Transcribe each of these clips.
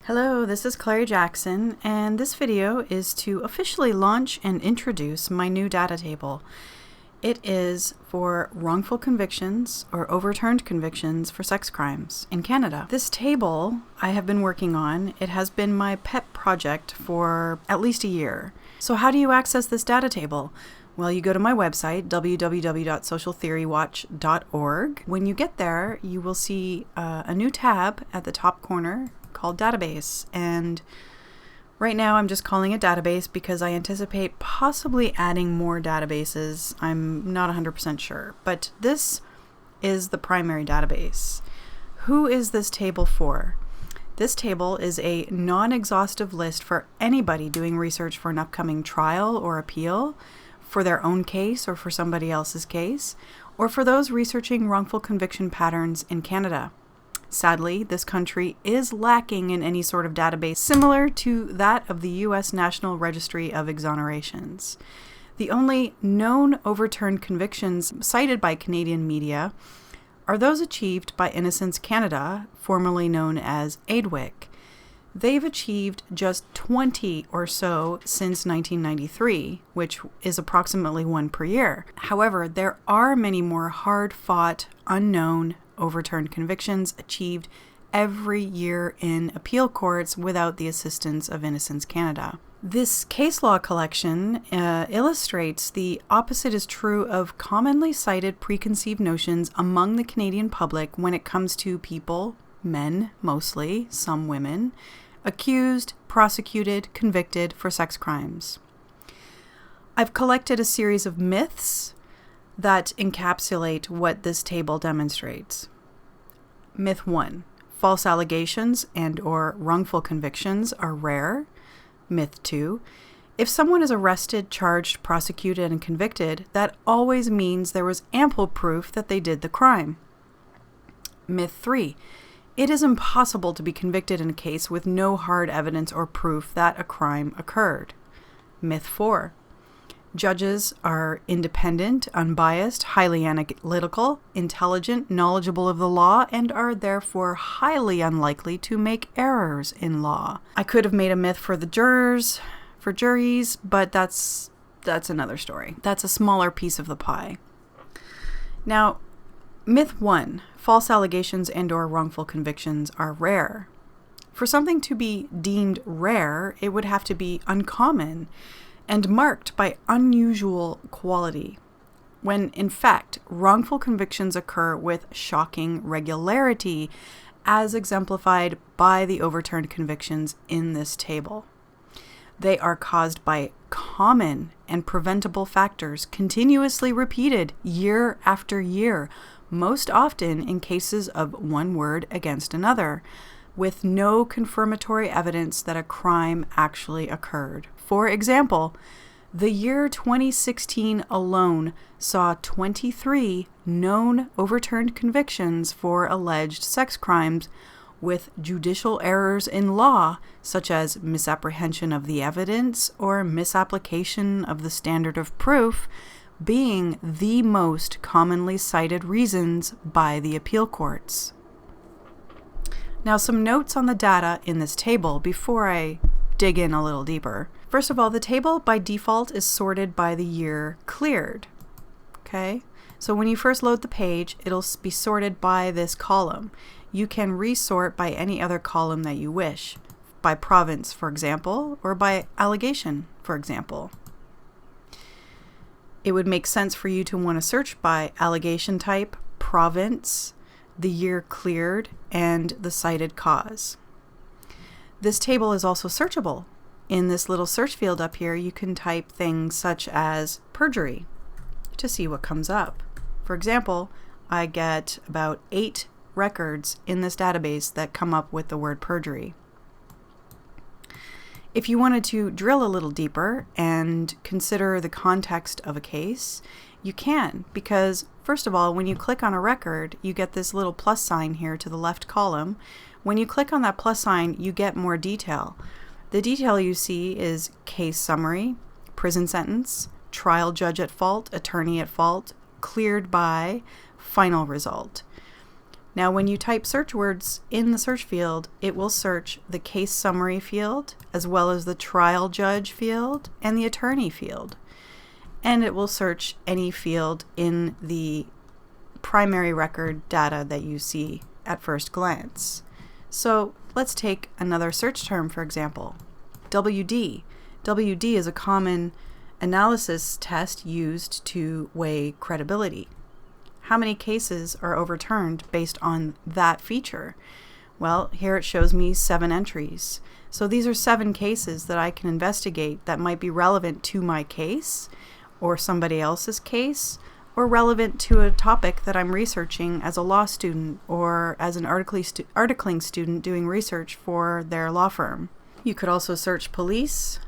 Hello, this is Clary Jaxon, and this video is to officially launch and introduce my new data table. It is for wrongful convictions or overturned convictions for sex crimes in Canada. This table I have been working on. It has been my pet project for at least a year. So how do you access this data table? Well, you go to my website, www.socialtheorywatch.org. When you get there, you will see a new tab at the top corner called Database. And right now I'm just calling it Database because I anticipate possibly adding more databases. I'm not 100% sure, but this is the primary database. Who is this table for? This table is a non-exhaustive list for anybody doing research for an upcoming trial or appeal, for their own case or for somebody else's case, or for those researching wrongful conviction patterns in Canada. Sadly, this country is lacking in any sort of database similar to that of the U.S. National Registry of Exonerations. The only known overturned convictions cited by Canadian media are those achieved by Innocence Canada, formerly known as AIDWIC. They've achieved just 20 or so since 1993, which is approximately one per year. However, there are many more hard-fought, unknown, overturned convictions achieved every year in appeal courts without the assistance of Innocence Canada. This case law collection illustrates the opposite is true of commonly cited preconceived notions among the Canadian public when it comes to people, men mostly, some women, accused, prosecuted, convicted for sex crimes. I've collected a series of myths that encapsulate what this table demonstrates. Myth 1. False allegations and/or wrongful convictions are rare. Myth 2. If someone is arrested, charged, prosecuted, and convicted, that always means there was ample proof that they did the crime. Myth 3. It is impossible to be convicted in a case with no hard evidence or proof that a crime occurred. Myth 4. Judges are independent, unbiased, highly analytical, intelligent, knowledgeable of the law, and are therefore highly unlikely to make errors in law. I could have made a myth for the jurors, for juries, but that's another story. That's a smaller piece of the pie. Now, myth 1, false allegations and/or wrongful convictions are rare. For something to be deemed rare, it would have to be uncommon and marked by unusual quality, when in fact wrongful convictions occur with shocking regularity, as exemplified by the overturned convictions in this table. They are caused by common and preventable factors continuously repeated year after year, most often in cases of one word against another, with no confirmatory evidence that a crime actually occurred. For example, the year 2016 alone saw 23 known overturned convictions for alleged sex crimes, with judicial errors in law, such as misapprehension of the evidence or misapplication of the standard of proof, being the most commonly cited reasons by the appeal courts. Now, some notes on the data in this table before I dig in a little deeper. First of all, the table by default is sorted by the year cleared. Okay? So when you first load the page, it'll be sorted by this column. You can resort by any other column that you wish, by province, for example, or by allegation, for example. It would make sense for you to want to search by allegation type, province, the year cleared, and the cited cause. This table is also searchable. In this little search field up here, you can type things such as perjury to see what comes up. For example, I get about 8 records in this database that come up with the word perjury. If you wanted to drill a little deeper and consider the context of a case, you can, because first of all, when you click on a record, you get this little plus sign here to the left column. When you click on that plus sign, you get more detail. The detail you see is case summary, prison sentence, trial judge at fault, attorney at fault, cleared by, final result. Now, when you type search words in the search field, it will search the case summary field, as well as the trial judge field and the attorney field. And it will search any field in the primary record data that you see at first glance. So let's take another search term, for example, WD. WD is a common analysis test used to weigh credibility. How many cases are overturned based on that feature? Well, here it shows me 7 entries. So these are 7 cases that I can investigate that might be relevant to my case or somebody else's case, or relevant to a topic that I'm researching as a law student or as an articling student doing research for their law firm. You could also search police.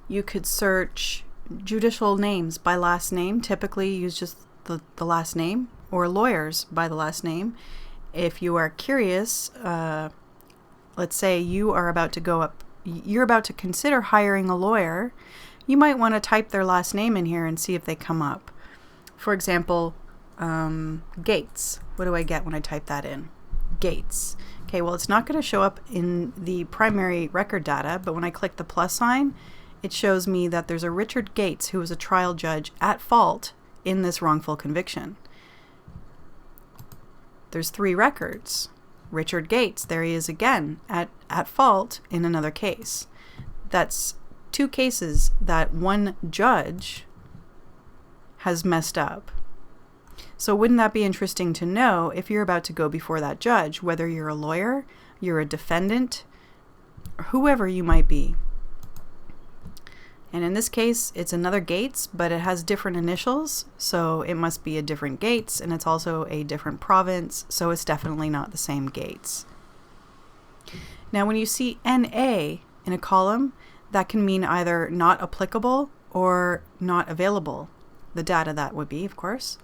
You could search judicial names by last name. Typically use just the last name, or lawyers by the last name. If you are curious, let's say you're about to consider hiring a lawyer, you might want to type their last name in here and see if they come up. For example, Gates. What do I get when I type that in? Gates. Okay, well, it's not going to show up in the primary record data, but when I click the plus sign, it shows me that there's a Richard Gates who was a trial judge at fault in this wrongful conviction. There's 3 records. Richard Gates, there he is again, at fault in another case. That's 2 cases that one judge has messed up. So wouldn't that be interesting to know if you're about to go before that judge, whether you're a lawyer, you're a defendant, or whoever you might be. And in this case, it's another Gates, but it has different initials, so it must be a different Gates, and it's also a different province, so it's definitely not the same Gates. Now, when you see NA in a column, that can mean either not applicable or not available. The data that would be, of course.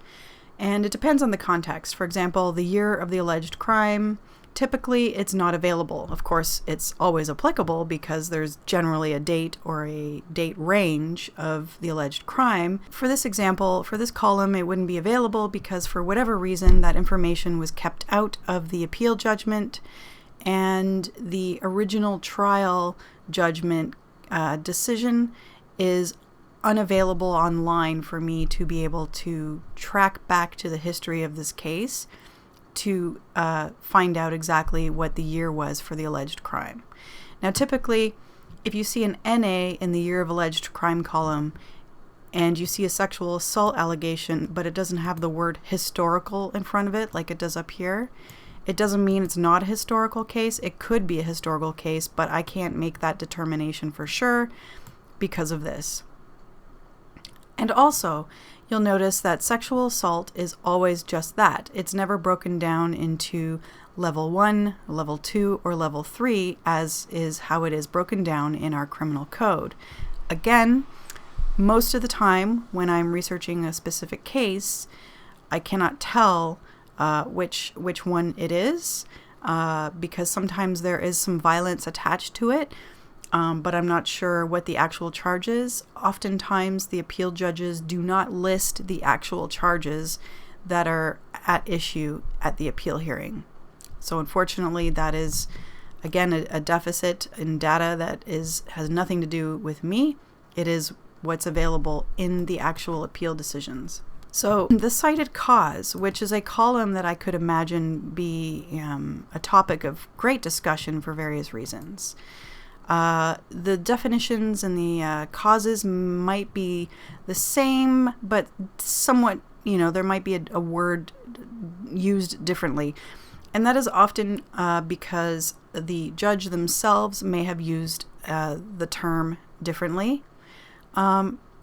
And it depends on the context. For example, the year of the alleged crime, typically it's not available. Of course, it's always applicable because there's generally a date or a date range of the alleged crime. For this example, for this column, it wouldn't be available because for whatever reason, that information was kept out of the appeal judgment, and the original trial judgment decision is unavailable online for me to be able to track back to the history of this case to find out exactly what the year was for the alleged crime. Now, typically, if you see an NA in the year of alleged crime column and you see a sexual assault allegation, but it doesn't have the word historical in front of it like it does up here, it doesn't mean it's not a historical case. It could be a historical case, but I can't make that determination for sure because of this. And also, you'll notice that sexual assault is always just that. It's never broken down into level 1, level 2, or level 3, as is how it is broken down in our criminal code. Again, most of the time when I'm researching a specific case, I cannot tell which one it is, because sometimes there is some violence attached to it, but I'm not sure what the actual charge is. Oftentimes, the appeal judges do not list the actual charges that are at issue at the appeal hearing. So unfortunately, that is, again, a deficit in data that has nothing to do with me. It is what's available in the actual appeal decisions. So the cited cause, which is a column that I could imagine be a topic of great discussion for various reasons. The definitions and the causes might be the same, but somewhat, there might be a word used differently. And that is often because the judge themselves may have used the term differently.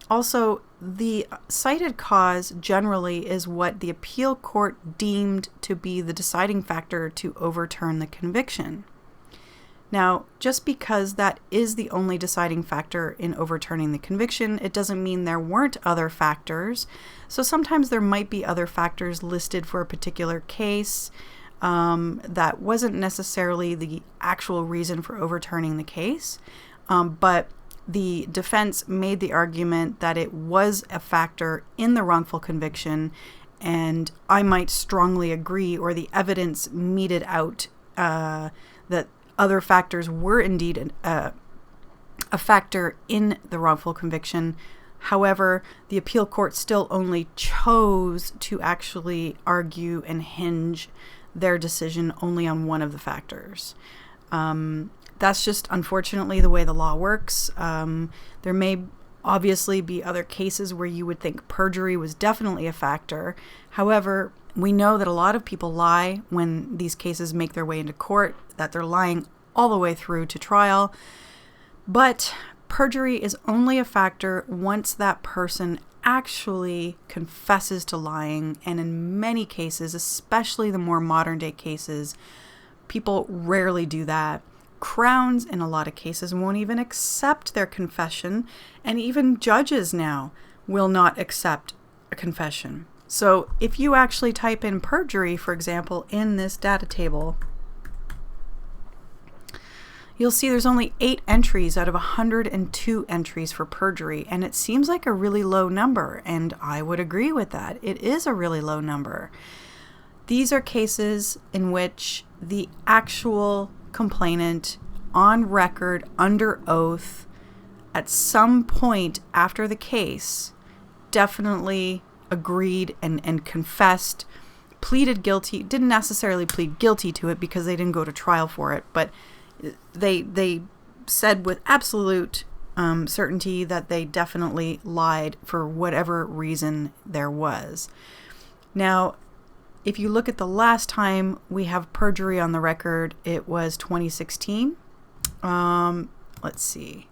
Also, the cited cause generally is what the appeal court deemed to be the deciding factor to overturn the conviction. Now, just because that is the only deciding factor in overturning the conviction, it doesn't mean there weren't other factors. So sometimes there might be other factors listed for a particular case that wasn't necessarily the actual reason for overturning the case, but the defense made the argument that it was a factor in the wrongful conviction, and I might strongly agree, or the evidence meted out that other factors were indeed a factor in the wrongful conviction. However, the appeal court still only chose to actually argue and hinge their decision only on one of the factors. That's just unfortunately the way the law works. There may obviously be other cases where you would think perjury was definitely a factor. However, we know that a lot of people lie when these cases make their way into court, that they're lying all the way through to trial. But perjury is only a factor once that person actually confesses to lying. And in many cases, especially the more modern day cases, people rarely do that. Crowns, in a lot of cases, won't even accept their confession. And even judges now will not accept a confession. So if you actually type in perjury, for example, in this data table, you'll see there's only 8 entries out of 102 entries for perjury, and it seems like a really low number, and I would agree with that. It is a really low number. These are cases in which the actual complainant, on record, under oath, at some point after the case, definitely agreed and confessed, pleaded guilty, didn't necessarily plead guilty to it because they didn't go to trial for it, but they said with absolute certainty that they definitely lied for whatever reason there was. Now, if you look at the last time we have perjury on the record, it was 2016. Let's see.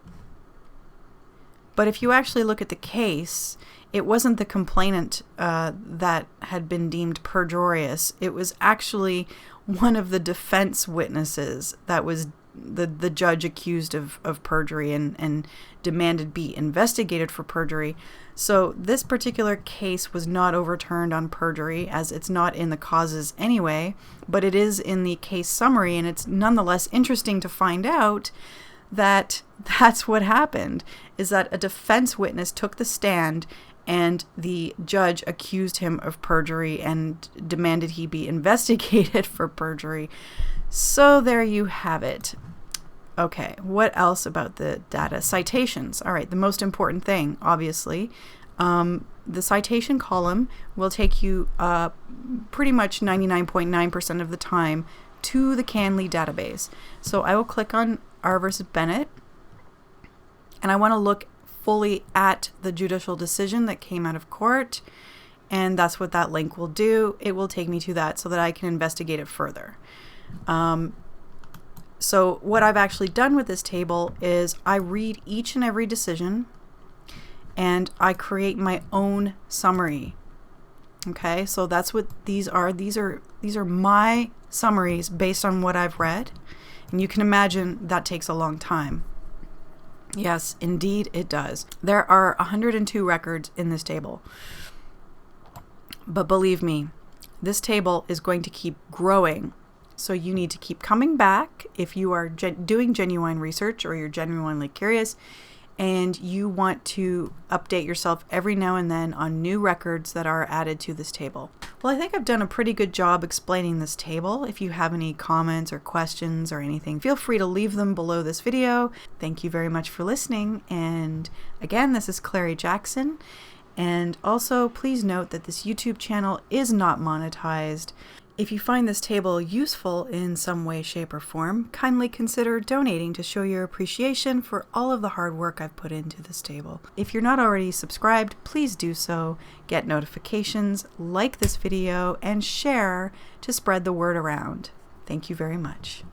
But if you actually look at the case, it wasn't the complainant that had been deemed perjurious. It was actually one of the defense witnesses that was the judge accused of perjury and demanded be investigated for perjury. So this particular case was not overturned on perjury, as it's not in the causes anyway, but it is in the case summary, and it's nonetheless interesting to find out that that's what happened, is that a defense witness took the stand and the judge accused him of perjury and demanded he be investigated for perjury. So there you have it. Okay, what else about the data? Citations. All right, the most important thing, obviously. The citation column will take you pretty much 99.9% of the time to the Canley database. So I will click on R versus Bennett, and I want to look fully at the judicial decision that came out of court, and that's what that link will do. It will take me to that so that I can investigate it further. So what I've actually done with this table is I read each and every decision and I create my own summary. Okay, so that's what these are. These are my summaries based on what I've read. And you can imagine that takes a long time. Yes, indeed it does. There are 102 records in this table. But believe me, this table is going to keep growing. So you need to keep coming back if you are doing genuine research or you're genuinely curious and you want to update yourself every now and then on new records that are added to this table. Well, I think I've done a pretty good job explaining this table. If you have any comments or questions or anything, feel free to leave them below this video. Thank you very much for listening. And again, this is Clary Jaxon. And also, please note that this YouTube channel is not monetized. If you find this table useful in some way, shape, or form, kindly consider donating to show your appreciation for all of the hard work I've put into this table. If you're not already subscribed, please do so, get notifications, like this video, and share to spread the word around. Thank you very much.